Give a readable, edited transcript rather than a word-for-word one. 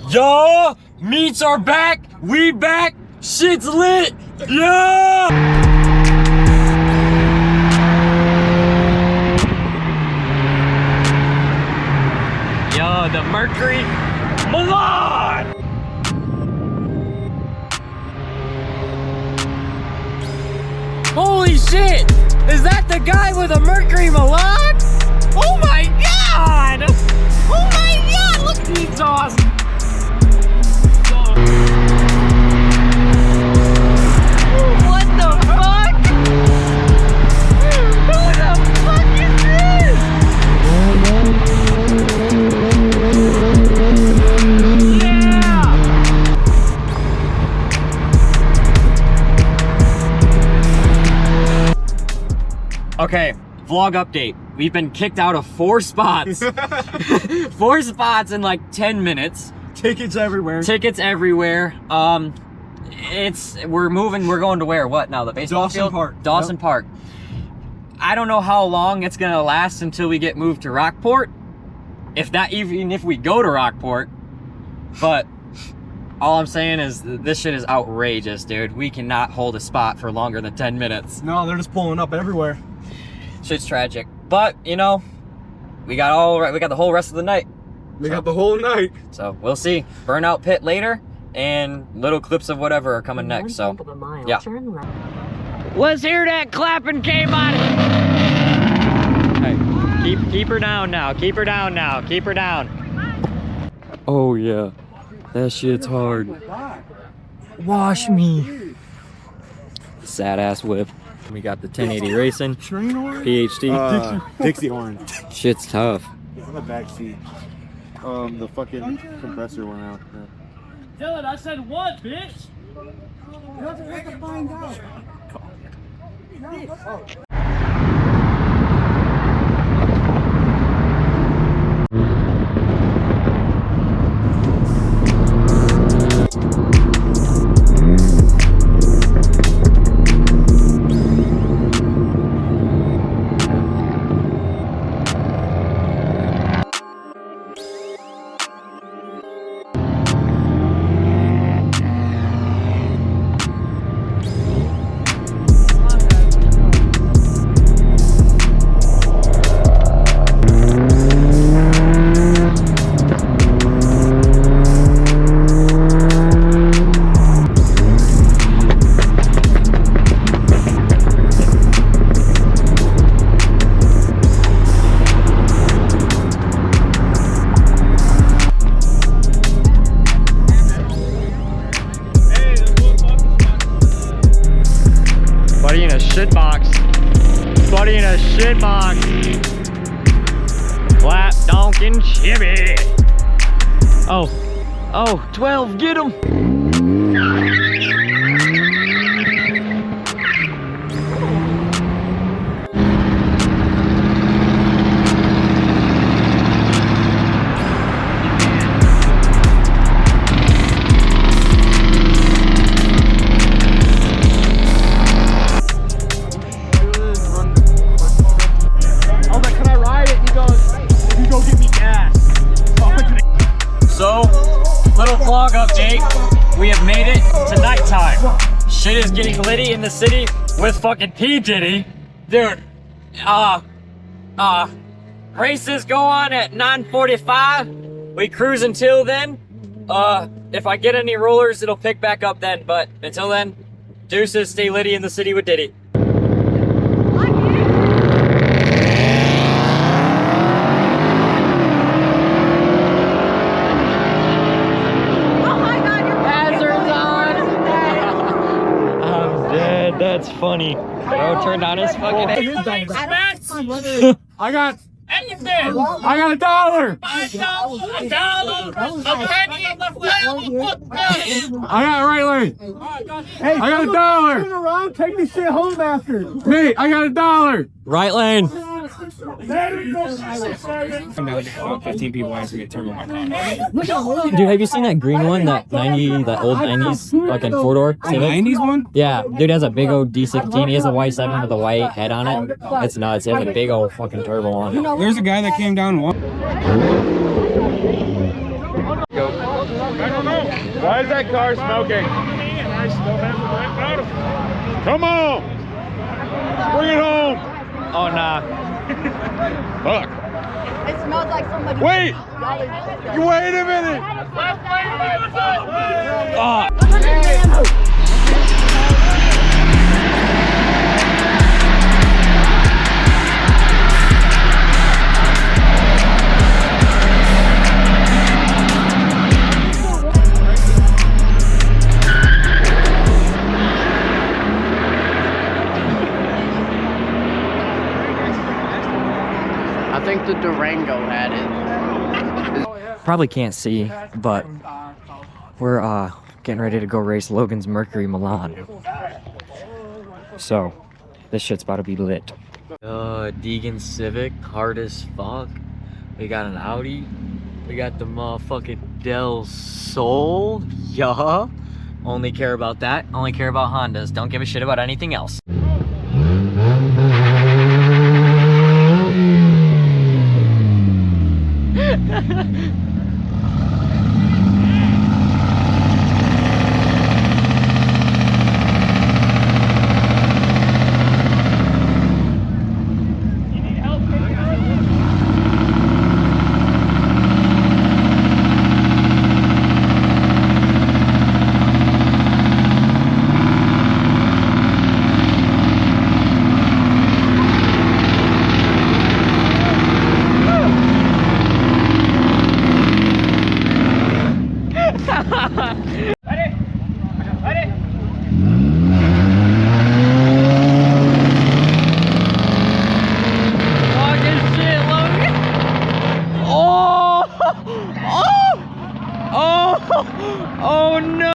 Yo, meats are back, we back, shit's lit, yeah! Yo, the Mercury Milan! Holy shit! Is that the guy with a Mercury Milan? Oh my god! Oh my god! Look, he's awesome! What the fuck? Who the fuck is this? Yeah! Okay, vlog update. We've been kicked out of 4 spots. 4 spots in like 10 minutes. Tickets everywhere. Tickets everywhere. We're moving, we're going to where? What now? The baseball Dawson field? Park. Dawson Yep. Park. I don't know how long it's gonna last until we get moved to Rockport. Even if we go to Rockport. But all I'm saying is this shit is outrageous, dude. We cannot hold a spot for longer than 10 minutes. No, they're just pulling up everywhere. Shit's tragic. But, you know, we got the whole rest of the night. We got the whole night. So we'll see. Burnout pit later, and little clips of whatever are coming next. So yeah. Let's hear that clapping came on. Hey, keep her down now. Keep her down now. Keep her down. Oh yeah, that shit's hard. Wash me. Sad ass whip. We got the 1080 Racing PhD. Dixie horn. Shit's tough. On the back seat. The fucking compressor went out. Yeah. Dylan, I said what, bitch? You have to find out. Buddy in a shit box. Buddy in a shit box. Clap, donkin', chippy. Oh, 12, get him. So, little vlog update. We have made it to nighttime. Shit is getting litty in the city with fucking P. Diddy. Dude, races go on at 9:45. We cruise until then. If I get any rollers, it'll pick back up then. But until then, deuces, stay litty in the city with Diddy. That's funny. Bro turned on his fucking head. I got Anything! I got $1. $5, $1, a penny in the flame. I got it right lane. Hey, I got $1. turn around, take this shit home after. Mate, I got $1. Right lane. About 15 people asked me to turn on my car. Dude, have you seen that green one? That old 90s fucking 4-door Civic? 90s one? Yeah, dude has a big old D16. He has a Y7 with a white head on it. It's nuts. He has a big old fucking turbo on it. There's a guy that came down one. Go. Why is that car smoking? Come on! Bring it home! Oh, nah. Fuck. It smells like somebody. Wait! Wait a minute! I think the Durango had it. Probably can't see, but we're getting ready to go race Logan's Mercury Milan. So, this shit's about to be lit. Deegan Civic, hard as fuck. We got an Audi. We got the motherfucking Del Sol. Yeah. Only care about that. Only care about Hondas. Don't give a shit about anything else. Oh no!